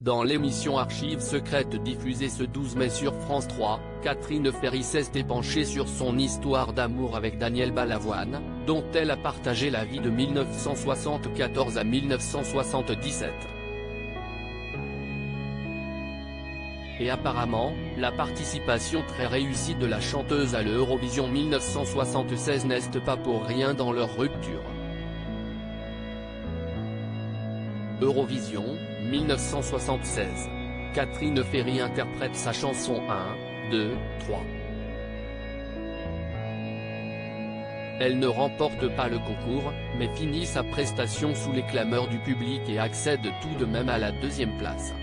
Dans l'émission Archives secrètes diffusée ce 12 mai sur France 3, Catherine Ferry s'est épanchée sur son histoire d'amour avec Daniel Balavoine, dont elle a partagé la vie de 1974 à 1977. Et apparemment, la participation très réussie de la chanteuse à l'Eurovision 1976 n'est pas pour rien dans leur rupture. Eurovision, 1976. Catherine Ferry interprète sa chanson 1, 2, 3. Elle ne remporte pas le concours, mais finit sa prestation sous les clameurs du public et accède tout de même à la deuxième place.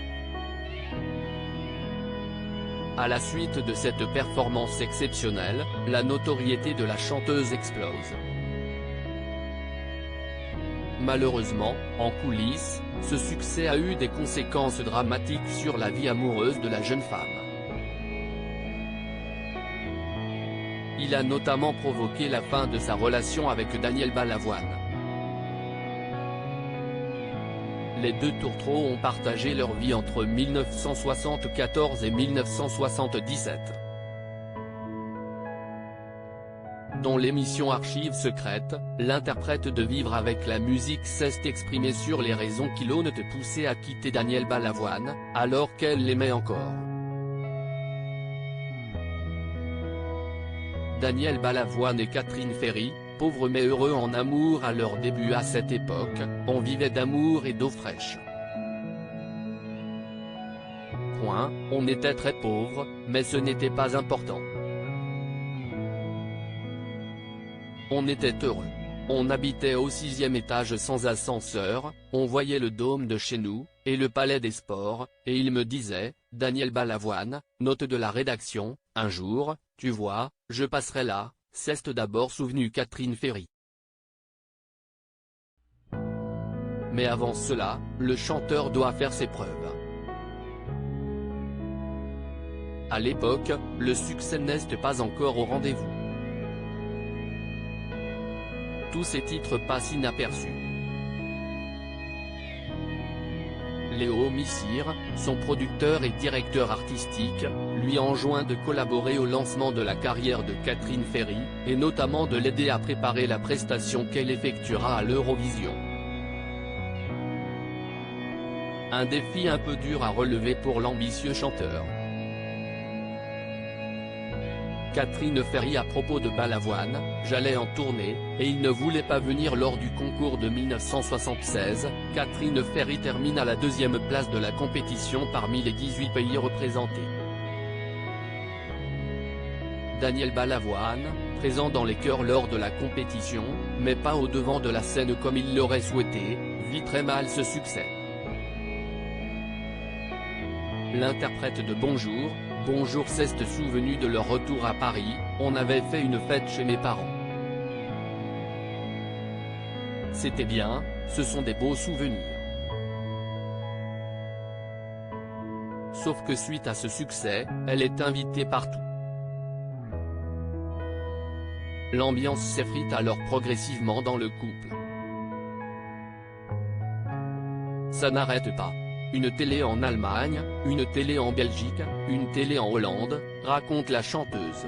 À la suite de cette performance exceptionnelle, la notoriété de la chanteuse explose. Malheureusement, en coulisses, ce succès a eu des conséquences dramatiques sur la vie amoureuse de la jeune femme. Il a notamment provoqué la fin de sa relation avec Daniel Balavoine. Les deux tourtereaux ont partagé leur vie entre 1974 et 1977. Dans l'émission Archives secrètes, l'interprète de Vivre avec la musique s'est exprimée sur les raisons qui l'ont poussé à quitter Daniel Balavoine, alors qu'elle l'aimait encore. Daniel Balavoine et Catherine Ferry, pauvres mais heureux en amour à leur début à cette époque, on vivait d'amour et d'eau fraîche. On était très pauvres, mais ce n'était pas important. On était heureux. On habitait au 6e étage sans ascenseur, on voyait le dôme de chez nous, et le palais des sports, et il me disait, Daniel Balavoine, note de la rédaction, un jour, tu vois, je passerai là, s'est d'abord souvenu Catherine Ferry. Mais avant cela, le chanteur doit faire ses preuves. À l'époque, le succès n'est pas encore au rendez-vous. Tous ces titres passent inaperçus. Léo Missire, son producteur et directeur artistique, lui enjoint de collaborer au lancement de la carrière de Catherine Ferry, et notamment de l'aider à préparer la prestation qu'elle effectuera à l'Eurovision. Un défi un peu dur à relever pour l'ambitieux chanteur. Catherine Ferry à propos de Balavoine, j'allais en tournée, et il ne voulait pas venir lors du concours de 1976, Catherine Ferry termine à la 2e place de la compétition parmi les 18 pays représentés. Daniel Balavoine, présent dans les chœurs lors de la compétition, mais pas au devant de la scène comme il l'aurait souhaité, vit très mal ce succès. L'interprète de Bonjour s'est souvenu de leur retour à Paris, on avait fait une fête chez mes parents. C'était bien, ce sont des beaux souvenirs. Sauf que suite à ce succès, elle est invitée partout. L'ambiance s'effrite alors progressivement dans le couple. Ça n'arrête pas. Une télé en Allemagne, une télé en Belgique, une télé en Hollande, raconte la chanteuse.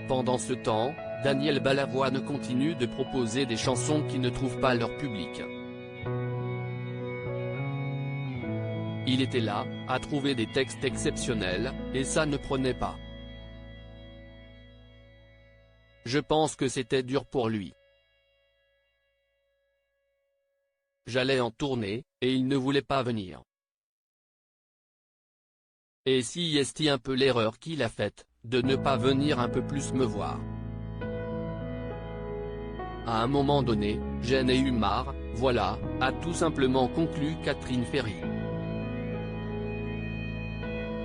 Pendant ce temps, Daniel Balavoine continue de proposer des chansons qui ne trouvent pas leur public. Il était là, à trouver des textes exceptionnels, et ça ne prenait pas. Je pense que c'était dur pour lui. J'allais en tournée, et il ne voulait pas venir. Et si est un peu l'erreur qu'il a faite, de ne pas venir un peu plus me voir. À un moment donné, j'en ai eu marre, voilà, a tout simplement conclu Catherine Ferry.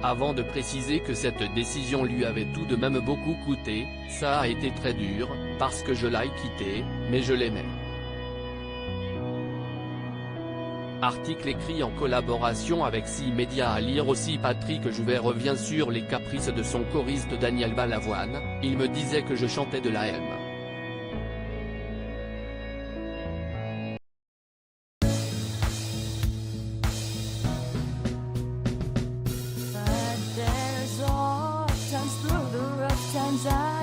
Avant de préciser que cette décision lui avait tout de même beaucoup coûté, ça a été très dur, parce que je l'ai quitté, mais je l'aimais. Article écrit en collaboration avec 6 médias à lire aussi. Patrick Jouvet revient sur les caprices de son choriste Daniel Balavoine, il me disait que je chantais de la M. Gonzague.